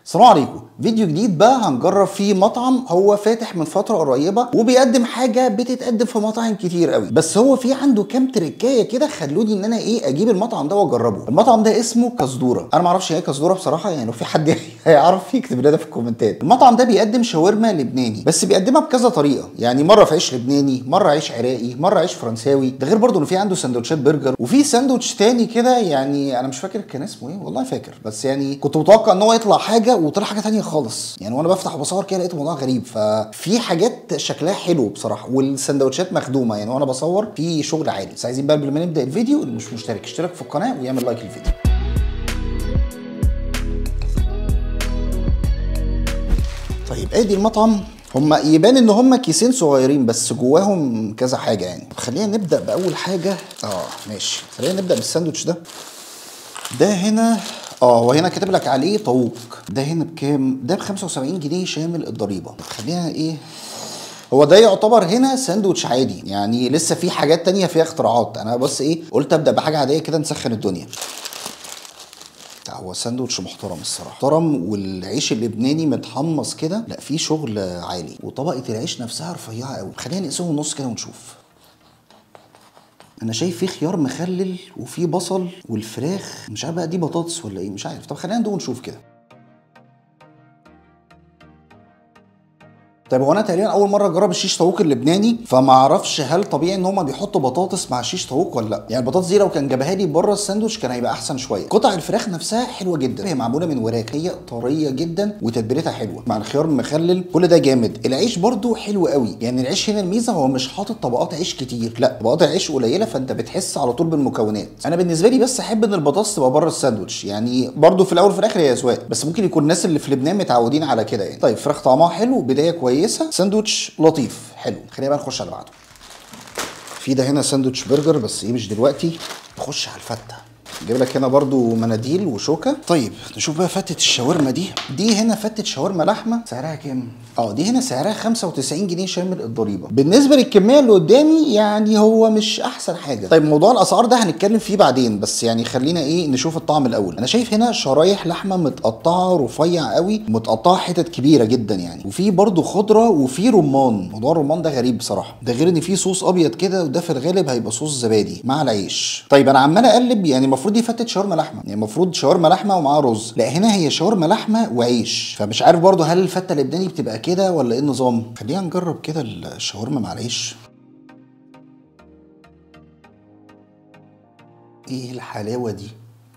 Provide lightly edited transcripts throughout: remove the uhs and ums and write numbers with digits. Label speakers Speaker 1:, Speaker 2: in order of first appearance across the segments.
Speaker 1: السلام عليكم. فيديو جديد بقى هنجرب فيه مطعم هو فاتح من فتره قريبه وبيقدم حاجه بتتقدم في مطاعم كتير قوي، بس هو في عنده كام تريكايه كده خلوني ان انا اجيب المطعم ده واجربه. المطعم ده اسمه كزدوره. انا ما اعرفش ايه كزدوره بصراحه، يعني لو في حد هيعرف يكتب لنا في الكومنتات. المطعم ده بيقدم شاورما لبناني، بس بيقدمها بكذا طريقه، يعني مره في عيش لبناني، مره عيش عراقي، مره عيش فرنساوي. ده غير برضه انه في عنده سندوتشات برجر، وفي ساندوتش تاني كده يعني انا مش فاكر كان اسمه ايه، والله فاكر، بس يعني كنت متوقع ان هو يطلع حاجه وطلع حاجه تانية خالص. يعني وانا بفتح وبصور كده لقيت الموضوع غريب، ففي حاجات شكلها حلو بصراحه، والسندوتشات مخدومه يعني وانا بصور في شغل عالي. بس عايزين بقى قبل ما نبدا الفيديو، اللي مش مشترك اشترك في القناه ويعمل لايك للفيديو. طيب ادي المطعم. هما يبان ان هما كيسين صغيرين بس جواهم كذا حاجه يعني. خلينا نبدا باول حاجه. ماشي، خلينا نبدا بالساندوتش ده هنا. وهنا كاتب لك عليه طاووق. ده هنا بكام؟ ده ب 75 جنيه شامل الضريبه. خلينا هو ده يعتبر هنا ساندوتش عادي، يعني لسه في حاجات تانية فيها اختراعات. انا بس قلت ابدا بحاجه عاديه كده نسخن الدنيا. هو ساندوتش محترم الصراحه، محترم، والعيش اللبناني متحمص كده، لا في شغل عالي، وطبقه العيش نفسها رفيعه قوي. خلينا نقسمه نص كده ونشوف. انا شايف فيه خيار مخلل وفيه بصل، والفراخ مش عارف بقى دي بطاطس ولا ايه، مش عارف. طب خلينا ندوق ونشوف كده. طيب هو انا تقريبا اول مره اجرب الشيش طاووق اللبناني، فما اعرفش هل طبيعي ان هم بيحطوا بطاطس مع الشيش طاووق ولا لا. يعني البطاطس دي لو كان جابها لي بره الساندوتش كان هيبقى احسن شويه. قطع الفراخ نفسها حلوه جدا، هي معموله من وراك، هي طريه جدا وتتبيلتها حلوه مع الخيار المخلل، كل ده جامد. العيش برده حلو قوي، يعني العيش هنا الميزه هو مش حاطط طبقات عيش كتير، لا طبقات العيش قليله، فانت بتحس على طول بالمكونات. انا بالنسبه لي بس احب ان البطاطس تبقى بره الساندوتش، يعني برده في الاول وفي الاخر هي اذواق، بس ممكن يكون الناس اللي في لبنان متعودين على كده يعني. طيب فراخ طعمها حلو، بدايه كويسه، ساندوتش لطيف حلو. خلينا بقى نخش على بعده. في ده هنا ساندوتش برجر، بس مش دلوقتي. نخش على الفته. جايب لك هنا برضو مناديل وشوكه. طيب نشوف بقى فتة الشاورما دي هنا فتة شاورما لحمه. سعرها كام؟ دي هنا سعرها 95 جنيه شامل الضريبه. بالنسبه للكميه اللي قدامي يعني هو مش احسن حاجه. طيب موضوع الاسعار ده هنتكلم فيه بعدين، بس يعني خلينا نشوف الطعم الاول. انا شايف هنا شرايح لحمه متقطعه رفيع قوي، متقطعه حتت كبيره جدا يعني، وفي برضو خضره وفي رمان. موضوع الرمان ده غريب بصراحه. ده غير ان في صوص ابيض كده، وده في الغالب هيبقى صوص زبادي مع العيش. طيب انا عمال اقلب، يعني المفروض دي فتة شاورما لحمه، يعني المفروض شاورما لحمه ومعاها رز، لا هنا هي شاورما لحمه وعيش. فمش عارف برضو هل الفته اللبناني بتبقى كده ولا ايه النظام. خلينا نجرب كده الشاورما مع العيش. ايه الحلاوه دي؟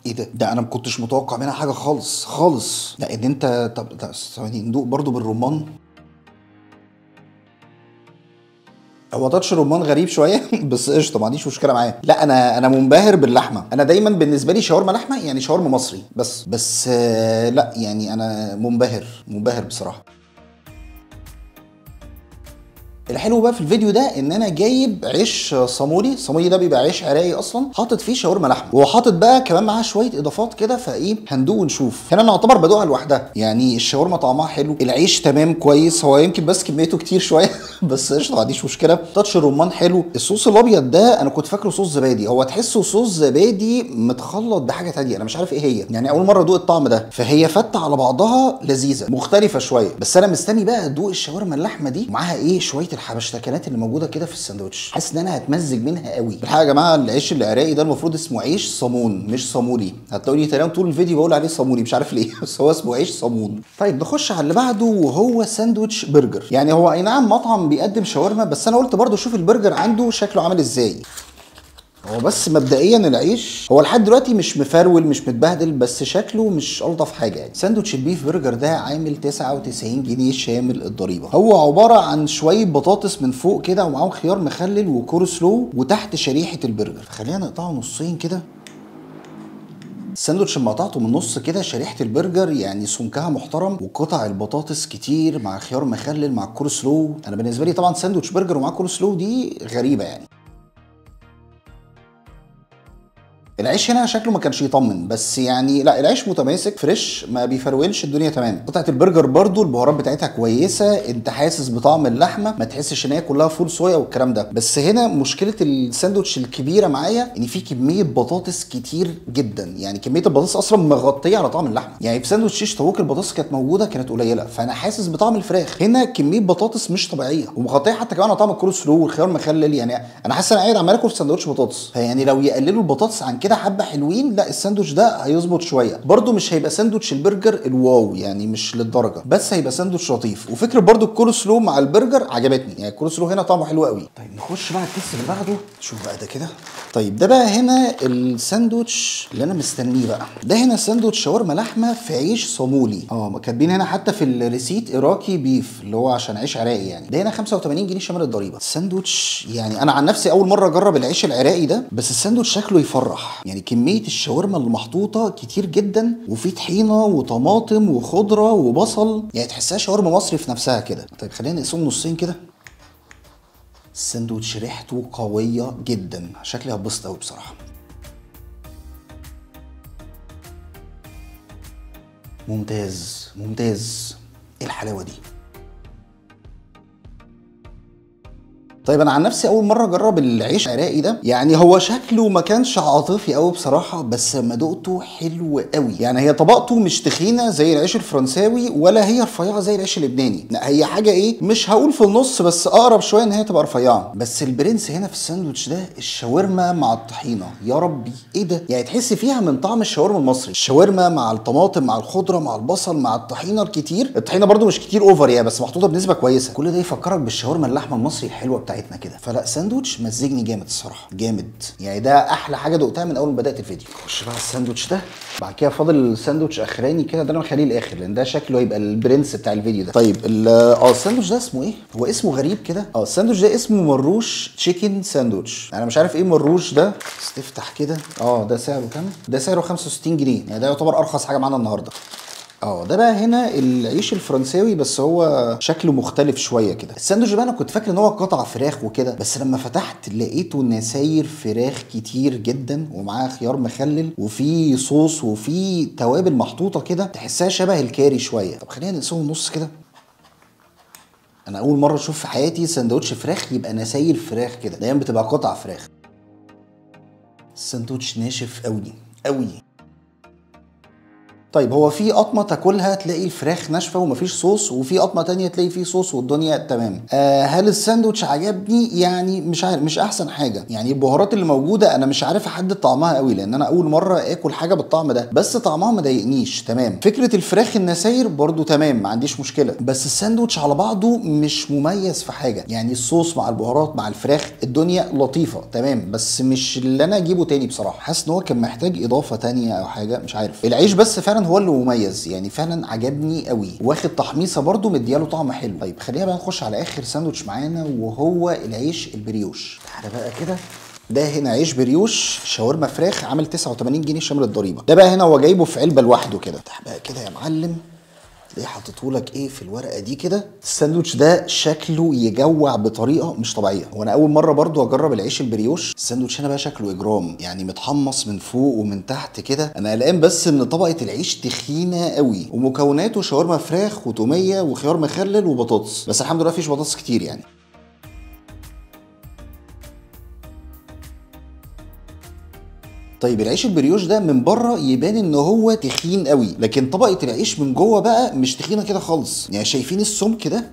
Speaker 1: ايه ده انا ما كنتش متوقع منها حاجه خالص خالص. لا ان انت طب ثواني ندوق برضو بالرمان. هو تاتش الرمان غريب شويه بس قشطه، ما عنديش مشكله معاه. لا انا منبهر باللحمه. انا دايما بالنسبه لي شاورما لحمه يعني شاورما مصري بس لا يعني انا منبهر بصراحه. الحلو بقى في الفيديو ده ان انا جايب عيش صامولي ده بيبقى عيش عراقي اصلا، حاطط فيه شاورما لحمه، وحاطط بقى كمان معاه شويه اضافات كده. هندوق ونشوف. هنا انا اعتبر بدوقها لوحدها، يعني الشاورما طعمها حلو، العيش تمام كويس، هو يمكن بس كميته كتير شويه بس قشطه ما عنديش مشكله. تاتش الرمان حلو. الصوص الابيض ده انا كنت فاكره صوص زبادي، هو تحسه صوص زبادي متخلط بحاجه تانية، انا مش عارف ايه هي، يعني اول مره ادوق الطعم ده. فهي فته على بعضها لذيذه مختلفه شويه، بس انا مستني بقى ادوق الشاورما اللحمه دي معاها شويه الحبشتكنات اللي موجوده كده في الساندوتش. حاسس ان انا هتمزج منها قوي. الحقيقه يا جماعه العيش العراقي ده المفروض اسمه عيش صامون مش صامولي. هتلاقوني تقريبا طول الفيديو بقول عليه صامولي، مش عارف ليه بس هو اسمه عيش صامون. طيب نخش على اللي بعده، وهو ساندوتش برجر. يعني هو اي نعم مطعم بيقدم شاورما، بس انا قلت برضه اشوف البرجر عنده شكله عامل ازاي. هو بس مبدئيا العيش هو لحد دلوقتي مش مفرول مش متبهدل، بس شكله مش الطف حاجه يعني. ساندوتش البيف برجر ده عامل 99 جنيه شامل الضريبه. هو عباره عن شويه بطاطس من فوق كده، ومعاهم خيار مخلل وكول سلو، وتحت شريحه البرجر. خلينا نقطعه نصين كده. الساندوتش لما قطعته من النص كده، شريحه البرجر يعني سمكها محترم، وقطع البطاطس كتير مع خيار مخلل مع الكول سلو. انا بالنسبه لي طبعا ساندوتش برجر ومعاه كول سلو دي غريبه يعني. العيش هنا شكله ما كانش يطمن، بس يعني لا العيش متماسك فريش ما بيفرولش، الدنيا تمام. قطعه البرجر برضو البهارات بتاعتها كويسه، انت حاسس بطعم اللحمه، ما تحسش ان هي كلها فول صويا والكلام ده. بس هنا مشكله الساندوتش الكبيره معايا ان في كميه بطاطس كتير جدا، يعني كميه البطاطس اصلا مغطيه على طعم اللحمه. يعني في ساندوتش شيش طاووق البطاطس كانت موجوده كانت قليله، فانا حاسس بطعم الفراخ. هنا كميه بطاطس مش طبيعيه ومغطيه حتى كمان على طعم الكول سلو والخيار مخلل. يعني انا حاسس انا قاعد عمال اكل ساندوتش بطاطس. فيعني لو يقللوا البطاطس عن كده حبه حلوين، لا الساندوتش ده هيظبط شويه. برده مش هيبقى ساندوتش البرجر الواو يعني، مش للدرجه، بس هيبقى ساندوتش لطيف. وفكره برده الكول سلو مع البرجر عجبتني، يعني الكول سلو هنا طعمه حلو قوي. طيب نخش بقى الكيس اللي بعده، شوف بقى ده كده. طيب ده بقى هنا الساندوتش اللي انا مستنيه بقى. ده هنا ساندوتش شاورما لحمه في عيش صامولي. كاتبين هنا حتى في الريسيت اراكي بيف، اللي هو عشان عيش عراقي يعني. ده هنا 85 جنيه شامل الضريبه. الساندوتش يعني انا عن نفسي اول مره اجرب العيش العراقي ده، بس الساندوتش شكله يفرح. يعني كميه الشاورما اللي محطوطه كتير جدا، وفي طحينه وطماطم وخضره وبصل، يعني تحسها شاورما مصري في نفسها كده. طيب خلينا نقسم نصين كده. الساندوتش ريحته قويه جدا، شكلي هتبسط قوي بصراحه. ممتاز ممتاز، ايه الحلاوه دي. طيب انا عن نفسي اول مره اجرب العيش العراقي ده، يعني هو شكله ما كانش عاطفي قوي بصراحه، بس لما دقته حلو قوي. يعني هي طبقته مش تخينه زي العيش الفرنساوي، ولا هي رفيعه زي العيش اللبناني، لا هي حاجه ايه، مش هقول في النص، بس اقرب شويه ان هي تبقى رفيعه. بس البرنس هنا في الساندوتش ده الشاورما مع الطحينه، يا ربي ايه ده، يعني تحس فيها من طعم الشاورما المصري. الشاورما مع الطماطم مع الخضره مع البصل مع الطحينه الكتير، الطحينه برده مش كتير اوفر يعني، بس محطوطه بنسبه كويسه. كل ده يفكرك بالشاورما اللحمه المصري الحلوه بتاعتنا كده. فلا ساندوتش مزجني جامد الصراحه، جامد يعني. ده احلى حاجه دقتها من اول ما بدات الفيديو. خش بقى الساندوتش ده، بعد كده فاضل ساندوتش اخراني كده، ده انا مخليه الاخر لان ده شكله هيبقى البرنس بتاع الفيديو ده. طيب الساندوتش ده اسمه ايه؟ هو اسمه غريب كده. الساندوتش ده اسمه مروش تشيكن ساندوتش. انا مش عارف ايه مروش ده، بس تفتح كده. ده سعره كام؟ ده سعره 65 جنيه، يعني ده يعتبر ارخص حاجه معانا النهارده. ده بقى هنا العيش الفرنساوي، بس هو شكله مختلف شويه كده. الساندوتش بقى انا كنت فاكر ان هو قطع فراخ وكده، بس لما فتحت لقيته نساير فراخ كتير جدا، ومعاه خيار مخلل وفي صوص وفي توابل محطوطه كده، تحسها شبه الكاري شويه. طب خلينا نقسمه نص كده. انا اول مره اشوف في حياتي ساندوتش فراخ يبقى نساير فراخ كده، دايما بتبقى قطع فراخ. الساندوتش ناشف قوي قوي. طيب هو في قطمه تاكلها تلاقي الفراخ ناشفه ومفيش صوص، وفي قطمه تانية تلاقي فيه صوص والدنيا تمام. هل الساندوتش عجبني؟ يعني مش عارف، مش احسن حاجه. يعني البهارات اللي موجوده انا مش عارف احدد طعمها قوي، لان انا اول مره اكل حاجه بالطعم ده، بس طعمها ما ضايقنيش تمام. فكره الفراخ النساير برده تمام، ما عنديش مشكله، بس الساندوتش على بعضه مش مميز في حاجه. يعني الصوص مع البهارات مع الفراخ الدنيا لطيفه تمام، بس مش اللي انا اجيبه تاني بصراحه. حاسس ان هو كان محتاج اضافه تانية او حاجه، مش عارف. العيش بس فعلا هو اللي مميز، يعني فعلا عجبني قوي، واخد تحميصه برده مدياله طعم حلو. طيب خلينا بقى نخش على اخر ساندوتش معانا، وهو العيش البريوش. تعالى بقى كده. ده هنا عيش بريوش شاورما فراخ، عامل 89 جنيه شامل الضريبه. ده بقى هنا هو جايبه في علبه لوحده كده. تعالى بقى كده يا معلم، ليه حاططهولك ايه في الورقه دي كده. الساندوتش ده شكله يجوع بطريقه مش طبيعيه. وانا اول مره برضو اجرب العيش البريوش. الساندوتش هنا بقى شكله اجرام، يعني متحمص من فوق ومن تحت كده. انا قلقان بس ان طبقه العيش تخينه قوي، ومكوناته شاورما فراخ وتوميه وخيار مخلل وبطاطس، بس الحمد لله مفيش بطاطس كتير يعني. طيب العيش البريوش ده من بره يبان ان هو تخين قوي، لكن طبقه العيش من جوه بقى مش تخينه كده خالص. يعني شايفين السمك ده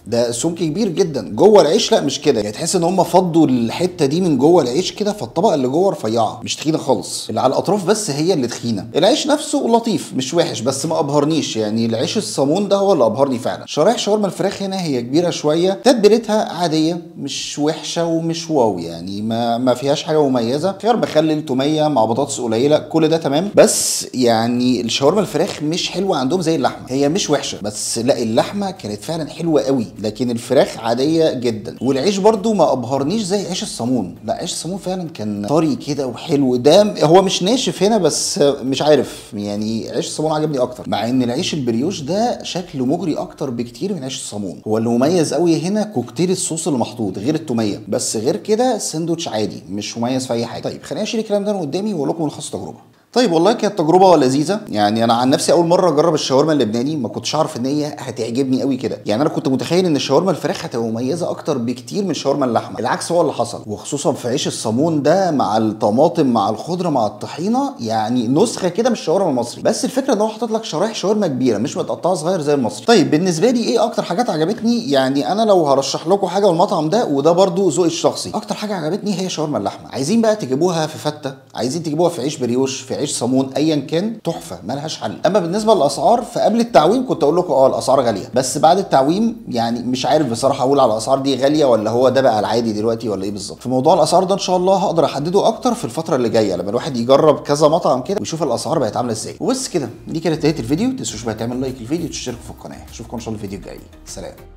Speaker 1: ده سمك كبير جدا جوه العيش، لا مش كده. يعني تحس ان هم فضوا الحته دي من جوه العيش كده، فالطبقه اللي جوه رفيعه مش تخينه خالص، اللي على الاطراف بس هي اللي تخينه. العيش نفسه لطيف مش وحش، بس ما ابهرنيش. يعني العيش الصامون ده هو اللي ابهرني فعلا. شرايح شاورما الفراخ هنا هي كبيره شويه، تتبيلتها عاديه مش وحشه ومش واو، يعني ما فيهاش حاجه مميزه. خيار مخلل توميه مع بطاطس قليله، كل ده تمام. بس يعني الشاورما الفراخ مش حلوه عندهم زي اللحمه. هي مش وحشه، بس لا اللحمه كانت فعلا حلوه قوي. لكن الفراخ عاديه جدا. والعيش برده ما ابهرنيش زي عيش الصامون، لا عيش الصامون فعلا كان طري كده وحلو. ده هو مش ناشف هنا بس مش عارف يعني عيش الصامون عجبني اكتر، مع ان العيش البريوش ده شكله مغري اكتر بكتير من عيش الصامون. هو اللي مميز قوي هنا كوكتيل الصوص اللي محطوط غير التوميه، بس غير كده ساندوتش عادي مش مميز في اي حاجه. طيب خليني اشيل الكلام ده قدامي واقول لكم ملخص التجربه. طيب والله كانت تجربه لذيذه. يعني انا عن نفسي اول مره اجرب الشاورما اللبناني ما كنتش اعرف ان هي هتعجبني قوي كده. يعني انا كنت متخيل ان الشاورما الفراخ هتبقى مميزه اكتر بكتير من شاورما اللحمه، العكس هو اللي حصل. وخصوصا في عيش الصامون ده مع الطماطم مع الخضره مع الطحينه، يعني نسخه كده من الشاورما المصري. بس الفكره ان هو حاطط لك شرايح شاورما كبيره مش متقطعه صغير زي المصري. طيب بالنسبه لي ايه اكتر حاجات عجبتني؟ يعني انا لو هرشح لكم حاجه من المطعم ده، وده برده ذوقي الشخصي، اكتر حاجه عجبتني هي شاورما اللحمه. عايزين بقى تجيبوها في فته، عايزين تجيبوها في عيش بريوش، في عيش صامون، ايا كان تحفه مالهاش حل. اما بالنسبه للاسعار فقبل التعويم كنت اقول لكم الاسعار غاليه، بس بعد التعويم يعني مش عارف بصراحه اقول على الاسعار دي غاليه ولا هو ده بقى العادي دلوقتي ولا ايه بالظبط. في موضوع الاسعار ده ان شاء الله هقدر احدده اكتر في الفتره اللي جايه لما الواحد يجرب كذا مطعم كده ويشوف الاسعار بقت عامله ازاي. وبس كده، دي كانت نهايه الفيديو. ما تنسوش بقى تعمل لايك للفيديو وتشتركوا في القناه. اشوفكم ان شاء الله الفيديو الجاي. سلام.